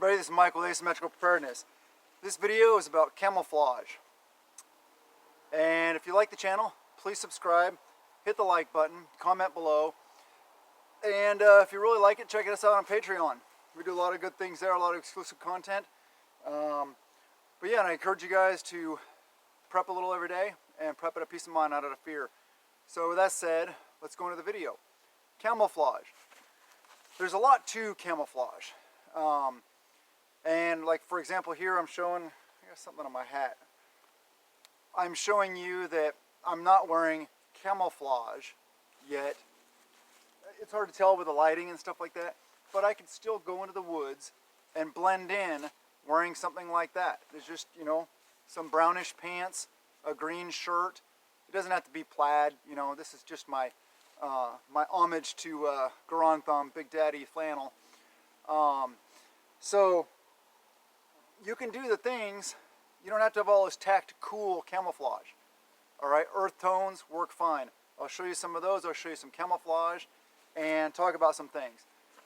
everybody, this is Mike with Asymmetrical Preparedness. This video is about camouflage. And if you like the channel, please subscribe, hit the like button, comment below. And if you really like it, check us out on Patreon. We do a lot of good things there, a lot of exclusive content. But yeah, and I encourage you guys to prep a little every day and prep at a peace of mind, not out of fear. So with that said, let's go into the video. Camouflage. There's a lot to camouflage. And like for example here I'm showing, I got something on my hat. I'm showing you that I'm not wearing camouflage yet. It's hard to tell with the lighting and stuff like that, but I can still go into the woods and blend in wearing something like that. There's just, you know, some brownish pants, a green shirt. It doesn't have to be plaid, you know, this is just my my homage to Garon Thumb, Big Daddy flannel. So you can do the things, you don't have to have all this Tacticool camouflage. Alright, earth tones work fine. I'll show you some of those, I'll show you some camouflage and talk about some things.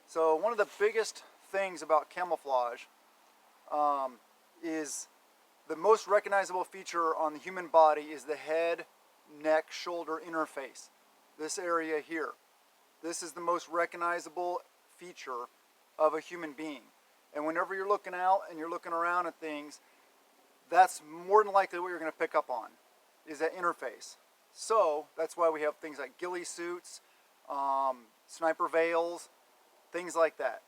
So one of the biggest things about camouflage is the most recognizable feature on the human body is the head, neck, shoulder interface. This area here. This is the most recognizable feature of a human being. And whenever you're looking out and you're looking around at things, that's more than likely what you're going to pick up on, is that interface. So that's why we have things like ghillie suits, sniper veils, things like that.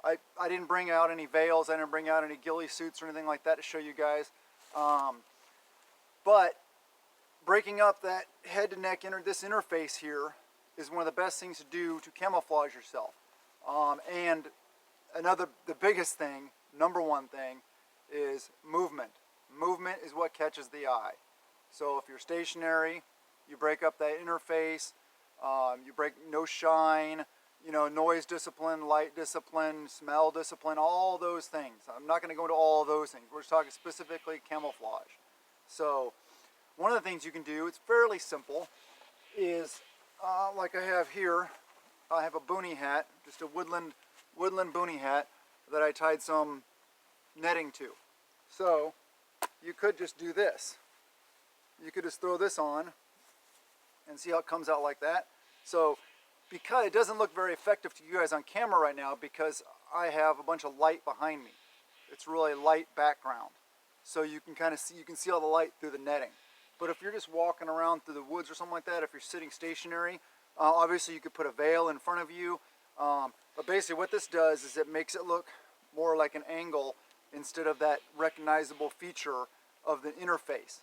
I didn't bring out any veils, I didn't bring out any ghillie suits or anything like that to show you guys. But breaking up that head to neck, this interface here is one of the best things to do to camouflage yourself. And the biggest thing, number one thing, is movement. Movement is what catches the eye. So if you're stationary, you break up that interface, you break no shine, you know, noise discipline, light discipline, smell discipline, all those things. I'm not going to go into all of those things. We're just talking specifically camouflage. So one of the things you can do, it's fairly simple, is like I have here, I have a Boonie Hat, just a woodland Boonie Hat that I tied some netting to. So you could just do this. You could just throw this on and see how it comes out like that. So because it doesn't look very effective to you guys on camera right now because I have a bunch of light behind me. It's really light background. So you can kind of see, you can see all the light through the netting. But if you're just walking around through the woods or something like that, if you're sitting stationary, obviously you could put a veil in front of you. But basically what this does is it makes it look more like an angle instead of that recognizable feature of the interface.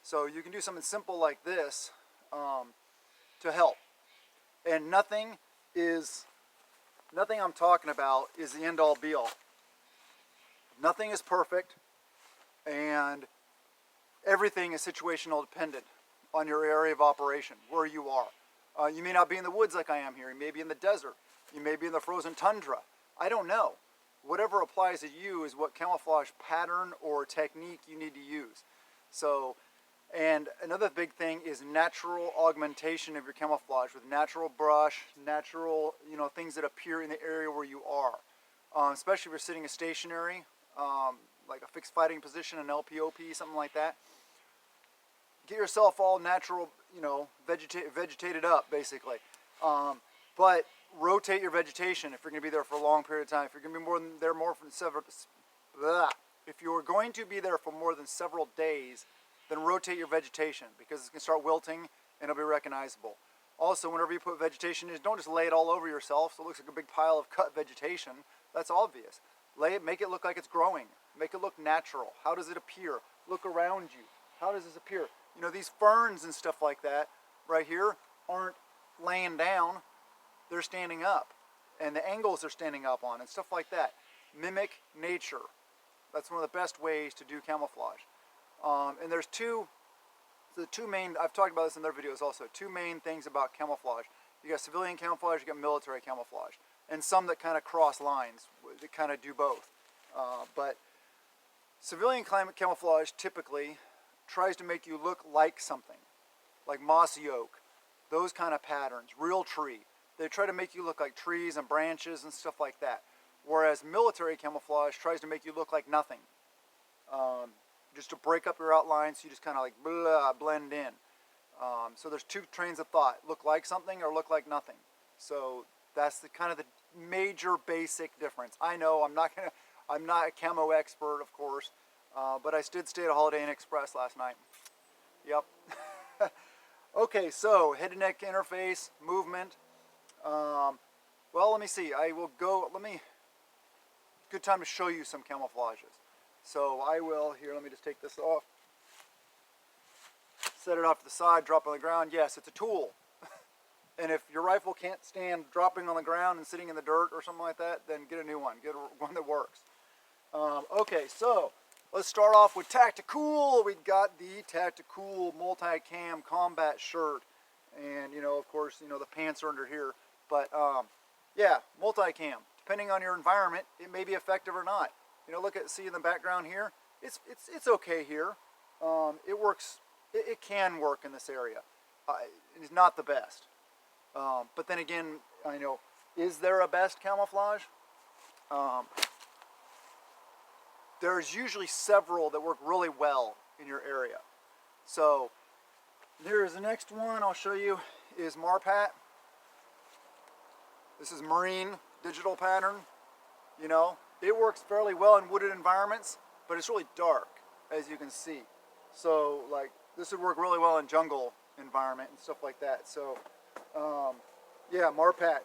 So you can do something simple like this to help. And nothing I'm talking about is the end-all be-all. Nothing is perfect, and everything is situational dependent on your area of operation, where you are. You may not be in the woods like I am here. You may be in the desert. You may be in the frozen tundra. I don't know. Whatever applies to you is what camouflage pattern or technique you need to use. So, and another big thing is natural augmentation of your camouflage with natural brush, natural, you know, things that appear in the area where you are. Especially if you're sitting stationary, like a fixed fighting position, an LPOP, something like that. Get yourself all natural, you know, vegetated up, basically. But rotate your vegetation if you're going to be there for a long period of time. If you're going to be if you're going to be there for more than several days, then rotate your vegetation because it's going to start wilting and it'll be recognizable. Also, whenever you put vegetation in, don't just lay it all over yourself so it looks like a big pile of cut vegetation. That's obvious. Lay it, make it look like it's growing. Make it look natural. How does it appear? Look around you. How does this appear? You know, these ferns and stuff like that right here aren't laying down. They're standing up. And the angles they're standing up on and stuff like that. Mimic nature. That's one of the best ways to do camouflage. And there's two main, I've talked about this in other videos also, two main things about camouflage. You got civilian camouflage, you got military camouflage. And some that kind of cross lines, that kind of do both. But civilian camouflage typically tries to make you look like something, like mossy oak, those kind of patterns, real tree. They try to make you look like trees and branches and stuff like that. whereas military camouflage tries to make you look like nothing, just to break up your outlines, so you just kind of like blend in. So there's two trains of thought: look like something or look like nothing. So that's the kind of the major basic difference. I know I'm not a camo expert, of course, but I did stay at a Holiday Inn Express last night. Yep. Okay, so head to neck interface, movement. Well, let me see. Good time to show you some camouflages. So I will, here, let me just take this off. Set it off to the side, drop on the ground. Yes, it's a tool. And if your rifle can't stand dropping on the ground and sitting in the dirt or something like that, then get a new one. Get one that works. Okay, so let's start off with Tacticool. We got the Tacticool Multicam combat shirt. And, of course, the pants are under here. But, yeah, multicam. Depending on your environment, it may be effective or not. See in the background here? It's okay here. It works. It can work in this area. It's not the best. But then again, is there a best camouflage? There's usually several that work really well in your area. So there's the next one I'll show you is Marpat. This is Marine digital pattern. It works fairly well in wooded environments, but it's really dark, as you can see. So like this would work really well in jungle environment and stuff like that. So yeah, Marpat,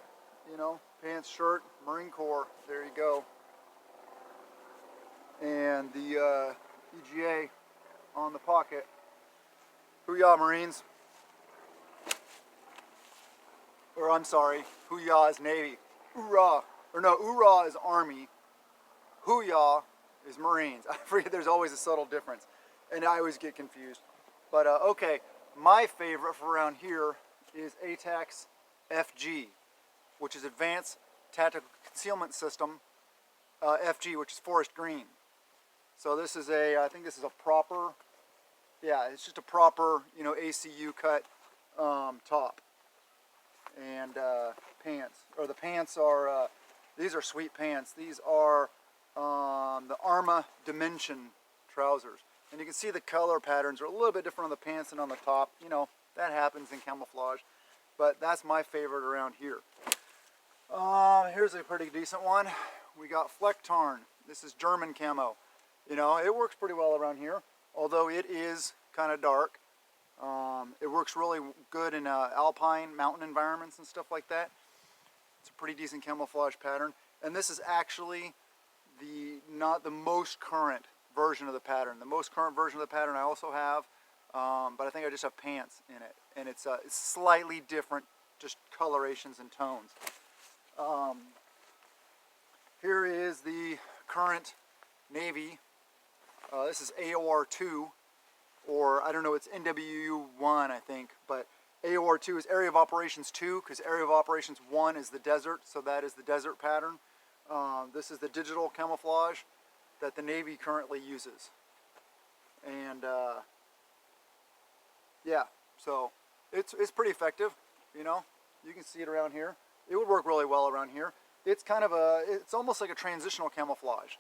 pants, shirt, Marine Corps, there you go. And the EGA on the pocket. Hoo-yah, Marines. Or I'm sorry, hoo-yah is Navy. Hoorah, or no, hoorah is Army. Hoo-yah is Marines. I forget, there's always a subtle difference. And I always get confused. But okay, my favorite for around here is ATAC's FG, which is Advanced Tactical Concealment System, FG, which is forest green. So this is I think this is a proper, yeah, it's just a proper, ACU cut top and pants. Or the pants are, these are sweet pants. These are the Armagh Dimension trousers. And you can see the color patterns are a little bit different on the pants than on the top. That happens in camouflage. But that's my favorite around here. Here's a pretty decent one. We got Flecktarn. This is German camo. It works pretty well around here, although it is kind of dark. It works really good in alpine mountain environments and stuff like that. It's a pretty decent camouflage pattern. And this is actually not the most current version of the pattern. The most current version of the pattern I also have, but I think I just have pants in it. And it's slightly different, just colorations and tones. Here is the current Navy. This is AOR2, or I don't know, it's NWU1 I think, but AOR2 is Area of Operations 2, because Area of Operations 1 is the desert, so that is the desert pattern. This is the digital camouflage that the Navy currently uses. And yeah, so it's pretty effective, you can see it around here. It would work really well around here. It's kind of it's almost like a transitional camouflage.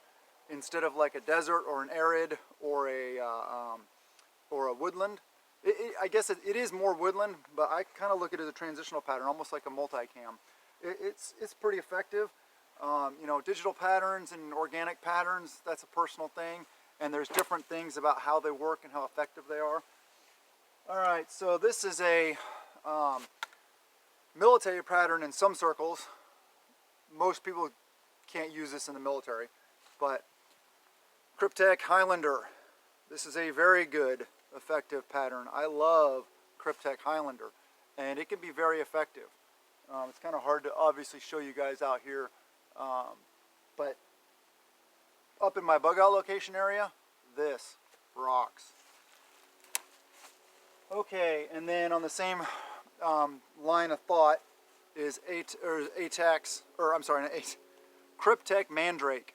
Instead of like a desert or an arid or a woodland. I guess it is more woodland, but I kind of look at it as a transitional pattern, almost like a multicam. It's pretty effective. Digital patterns and organic patterns, that's a personal thing, and there's different things about how they work and how effective they are. All right, so this is a military pattern in some circles. Most people can't use this in the military, but Kryptek Highlander. This is a very good, effective pattern. I love Kryptek Highlander, and it can be very effective. It's kind of hard to obviously show you guys out here, but up in my bug out location area, this rocks. Okay, and then on the same line of thought is Kryptek Mandrake.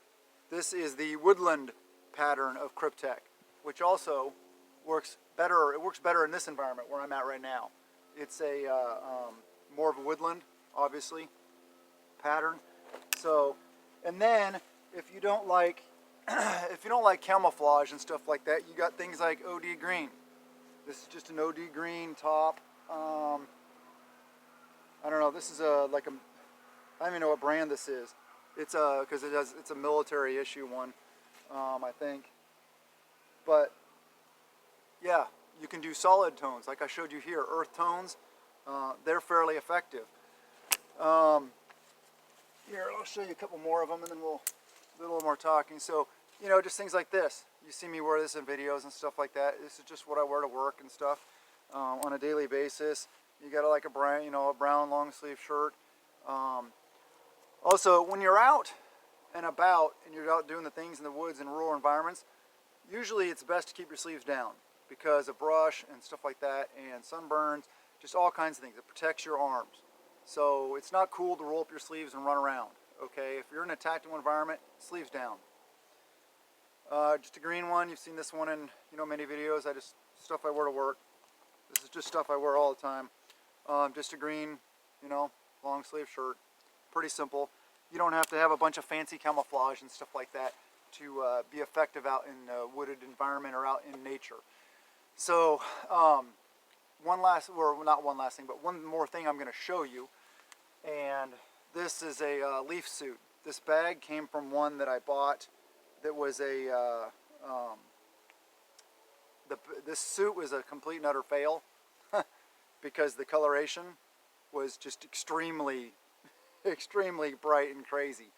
This is the woodland pattern of Kryptek, which also works better. It works better in this environment where I'm at right now. It's a more of a woodland, obviously, pattern. So And then if you don't like if you don't like camouflage and stuff like that, you got things like OD green. This is just an OD green top. I don't know. This is I don't even know what brand this is. It's because it's a military issue one, I think. But yeah, you can do solid tones like I showed you here, earth tones. They're fairly effective. Here, I'll show you a couple more of them, and then we'll do a little more talking. So, you know, just things like this. You see me wear this in videos and stuff like that. This is just what I wear to work and stuff on a daily basis. You got like a brown long sleeve shirt. Also, when you're out and about and you're out doing the things in the woods and rural environments, usually it's best to keep your sleeves down because of brush and stuff like that, and sunburns, just all kinds of things. It protects your arms. So it's not cool to roll up your sleeves and run around, okay? If you're in a tactical environment, sleeves down. Just a green one. You've seen this one in many videos. Stuff I wear to work. This is just stuff I wear all the time. Just a green, long sleeve shirt. Pretty simple. You don't have to have a bunch of fancy camouflage and stuff like that to be effective out in a wooded environment or out in nature. So not one last thing, but one more thing I'm going to show you. And this is a leaf suit. This bag came from one that I bought that was this suit was a complete and utter fail because the coloration was just extremely bright and crazy.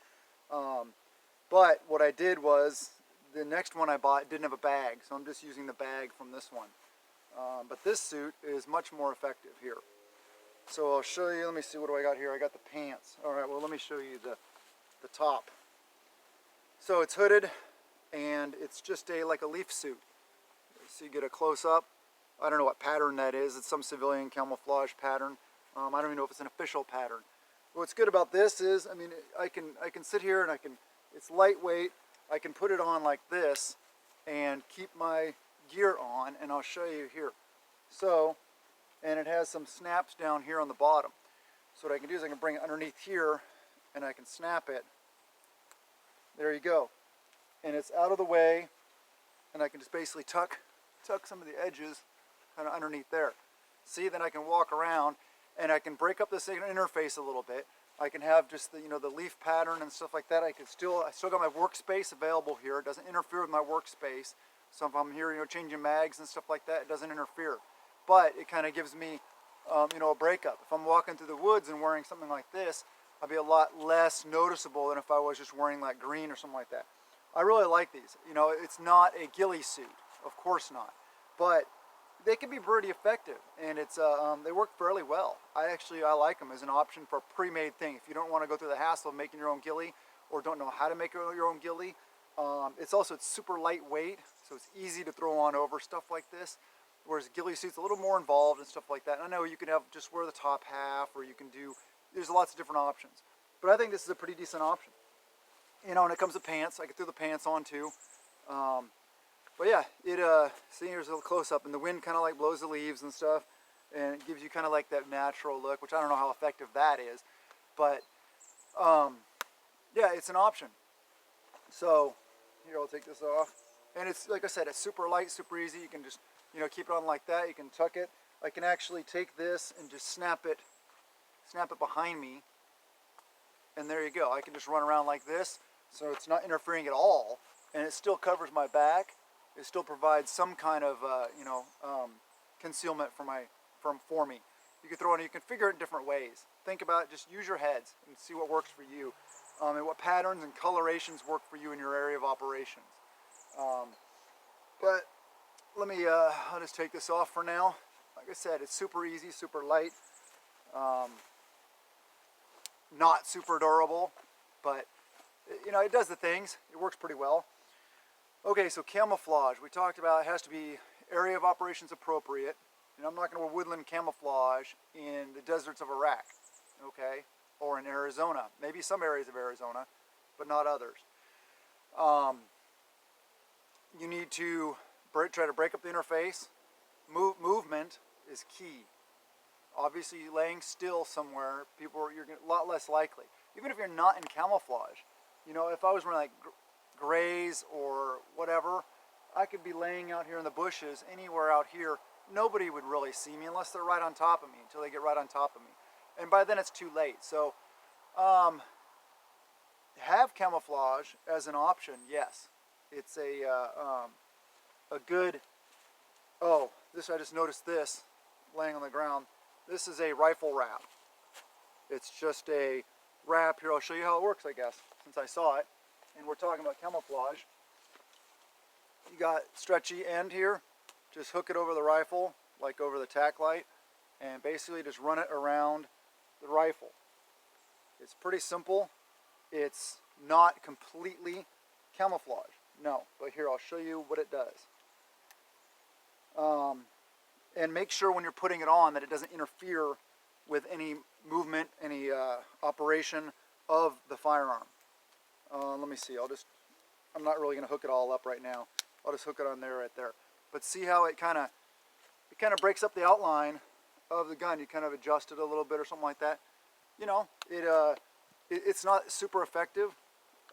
But what I did was, the next one I bought didn't have a bag, so I'm just using the bag from this one. But this suit is much more effective here. So I'll show you, let me see, what do I got here? I got the pants. Alright, well let me show you the top. So it's hooded, and it's just like a leaf suit. So you get a close-up. I don't know what pattern that is. It's some civilian camouflage pattern. I don't even know if it's an official pattern. What's good about this is, I mean, I can sit here and it's lightweight. I can put it on like this and keep my gear on, and I'll show you here. So, and it has some snaps down here on the bottom. So what I can do is I can bring it underneath here and I can snap it. There you go. And it's out of the way, and I can just basically tuck some of the edges kind of underneath there. See, then I can walk around and I can break up this interface a little bit. I can have just the the leaf pattern and stuff like that. I still got my workspace available here. It doesn't interfere with my workspace. So if I'm here, changing mags and stuff like that, it doesn't interfere. But it kind of gives me, a breakup. If I'm walking through the woods and wearing something like this, I'll be a lot less noticeable than if I was just wearing like green or something like that. I really like these. It's not a ghillie suit, of course not, but they can be pretty effective, and they work fairly well. I like them as an option for a pre-made thing. If you don't want to go through the hassle of making your own ghillie, or don't know how to make your own ghillie, it's super lightweight, so it's easy to throw on over stuff like this. Whereas ghillie suit's a little more involved and stuff like that. And I know you can just wear the top half, or you can there's lots of different options. But I think this is a pretty decent option. And it comes with pants. I can throw the pants on too. But yeah, see, here's a little close up, and the wind kind of like blows the leaves and stuff, and it gives you kind of like that natural look, which I don't know how effective that is, but yeah, it's an option. So here, I'll take this off, and it's, like I said, it's super light, super easy. You can just keep it on like that. You can tuck it. I can actually take this and just snap it behind me, and there you go. I can just run around like this, so it's not interfering at all, and it still covers my back. It still provides some kind of concealment for me. You can throw it, you can figure it in different ways. Think about it, just use your heads and see what works for you, and what patterns and colorations work for you in your area of operations. But let me, I'll just take this off for now. Like I said, it's super easy, super light, not super durable, but it does the things. It works pretty well. Okay, so camouflage, we talked about it has to be area of operations appropriate. And I'm not going to wear woodland camouflage in the deserts of Iraq, okay, or in Arizona. Maybe some areas of Arizona, but not others. You need to try to break up the interface. Movement is key. Obviously, laying still somewhere, you're a lot less likely. Even if you're not in camouflage, You know, if I was wearing like grays or whatever, I could be laying out here in the bushes, anywhere out here. Nobody would really see me unless they're right on top of me, until they get right on top of me. And by then it's too late. So have camouflage as an option, yes. It's a good, oh, this, I just noticed this laying on the ground. This is a rifle wrap. It's just a wrap. Here, I'll show you how it works, I guess, since I saw it. And we're talking about camouflage. You got stretchy end here. Just hook it over the rifle, like over the tack light, and basically just run it around the rifle. It's pretty simple. It's not completely camouflage, no, but here, I'll show you what it does. And make sure when you're putting it on that it doesn't interfere with any movement, any operation of the firearm. Let me see, I'm not really going to hook it all up right now. I'll just hook it on there, right there. But see how it kind of breaks up the outline of the gun. You kind of adjust it a little bit or something like that. You know, it's not super effective,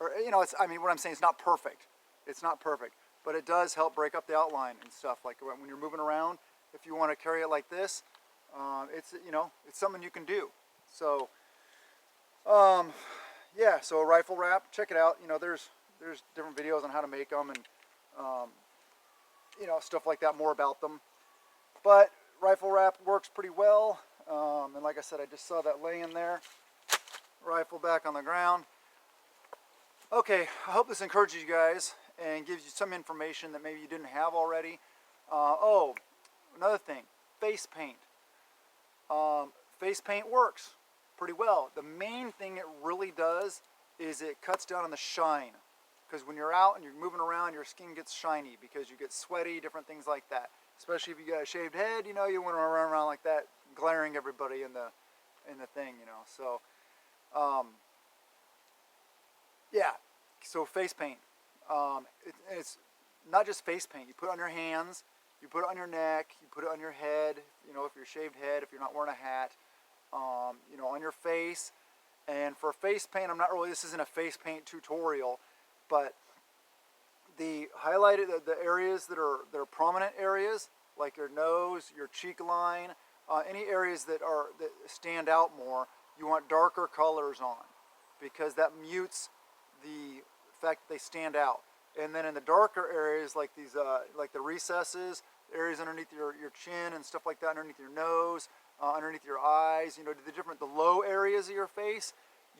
or you know, I mean, what I'm saying is not perfect. It's not perfect, but it does help break up the outline and stuff. Like when you're moving around, if you want to carry it like this, it's, you know, it's something you can do. So, yeah. So a rifle wrap, check it out. You know, there's different videos on how to make them and you know, stuff like that, more about them. But rifle wrap works pretty well. And like I said, I just saw that laying there. Rifle back on the ground. Okay, I hope this encourages you guys and gives you some information that maybe you didn't have already. Oh, another thing, face paint. Face paint works pretty well. The main thing it really does is it cuts down on the shine. Because when you're out and you're moving around, your skin gets shiny because you get sweaty, different things like that. Especially if you got a shaved head, you know, you want to run around like that, glaring everybody in the thing, you know. So, yeah. So face paint. It's not just face paint. You put it on your hands, you put it on your neck, you put it on your head. You know, if you're shaved head, if you're not wearing a hat, you know, on your face. And for face paint, this isn't a face paint tutorial. But the highlighted, the areas that are prominent areas, like your nose, your cheek line, any areas that stand out more, you want darker colors on, because that mutes the fact that they stand out. And then in the darker areas, like these, like the recesses, areas underneath your chin and stuff like that, underneath your nose, underneath your eyes, you know, the low areas of your face,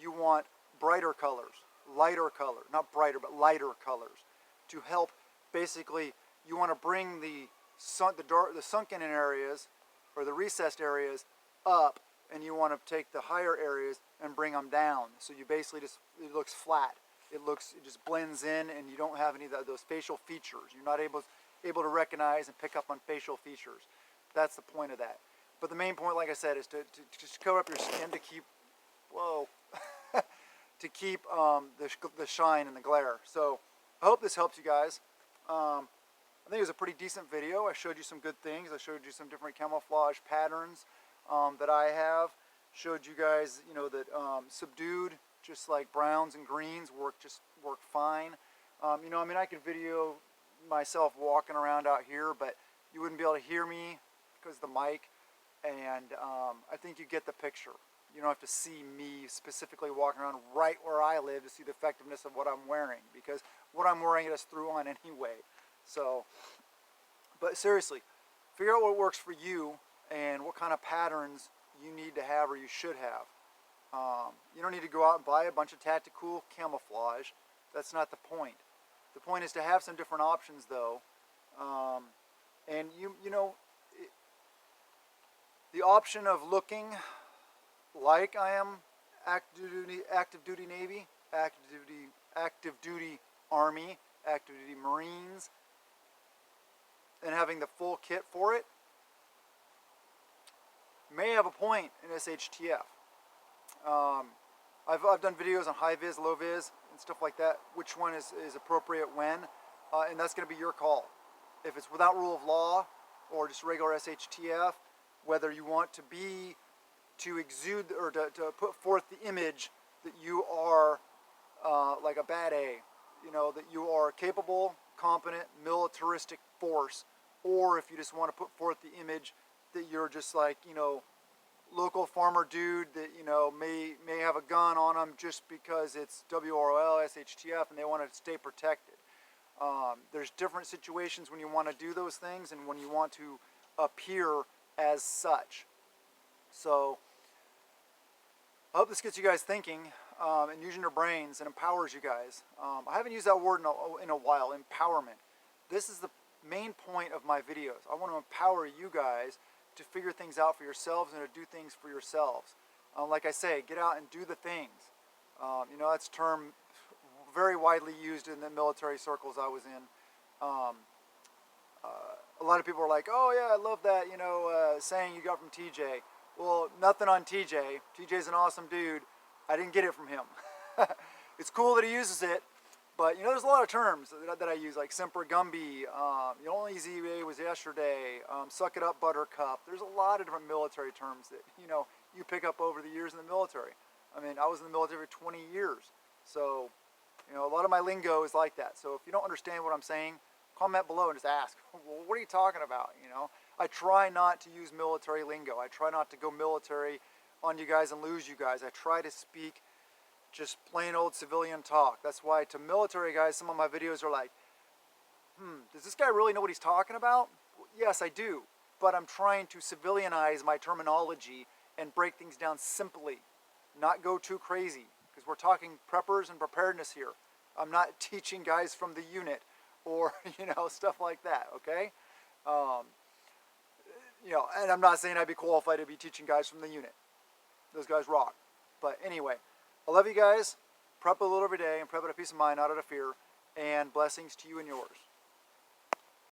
you want brighter colors. Lighter color, not brighter, but lighter colors, to help. Basically, you want to bring the sunken areas or the recessed areas up, and you want to take the higher areas and bring them down. So you basically it looks flat. It just blends in, and you don't have any of those facial features. You're not able to recognize and pick up on facial features. That's the point of that. But the main point, like I said, is to just cover up your skin to keep, to keep the shine and the glare. So I hope this helps you guys. I think it was a pretty decent video. I showed you some good things. I showed you some different camouflage patterns that I have. Showed you guys, you know, that subdued, just like browns and greens, work fine. You know, I mean, I could video myself walking around out here, but you wouldn't be able to hear me because of the mic. And I think you get the picture. You don't have to see me specifically walking around right where I live to see the effectiveness of what I'm wearing, because what I'm wearing it is through on anyway. So, but seriously, figure out what works for you and what kind of patterns you need to have or you should have. You don't need to go out and buy a bunch of Tacticool camouflage. That's not the point. The point is to have some different options, though. And you know, the option of looking like I am active duty Navy, active duty Army, active duty Marines, and having the full kit for it may have a point in SHTF. I've done videos on high vis, low vis, and stuff like that. Which one is appropriate when, and that's going to be your call. If it's without rule of law or just regular SHTF, whether you want to exude or to put forth the image that you are like a bad A. You know, that you are a capable, competent, militaristic force, or if you just want to put forth the image that you're just like, you know, local farmer dude that, you know, may have a gun on them just because it's WROL, SHTF, and they want to stay protected. There's different situations when you want to do those things and when you want to appear as such. So I hope this gets you guys thinking and using your brains and empowers you guys. I haven't used that word in a while, empowerment. This is the main point of my videos. I want to empower you guys to figure things out for yourselves and to do things for yourselves. Like I say, get out and do the things. You know, that's a term very widely used in the military circles I was in. A lot of people are like, oh yeah, I love that, you know, saying you got from TJ. Well, nothing on TJ. TJ's an awesome dude. I didn't get it from him. It's cool that he uses it, but you know, there's a lot of terms that I use, like Semper Gumby, the only ZA was yesterday, suck it up buttercup. There's a lot of different military terms that, you know, you pick up over the years in the military. I mean, I was in the military for 20 years. So, you know, a lot of my lingo is like that. So if you don't understand what I'm saying, comment below and just ask, well, what are you talking about? You know, I try not to use military lingo. I try not to go military on you guys and lose you guys. I try to speak just plain old civilian talk. That's why to military guys, some of my videos are like, does this guy really know what he's talking about? Well, yes, I do. But I'm trying to civilianize my terminology and break things down simply, not go too crazy, because we're talking preppers and preparedness here. I'm not teaching guys from the unit or, you know, stuff like that, okay? You know, and I'm not saying I'd be qualified to be teaching guys from the unit. Those guys rock. But anyway, I love you guys. Prep a little every day and prep with a peace of mind, not out of fear. And blessings to you and yours.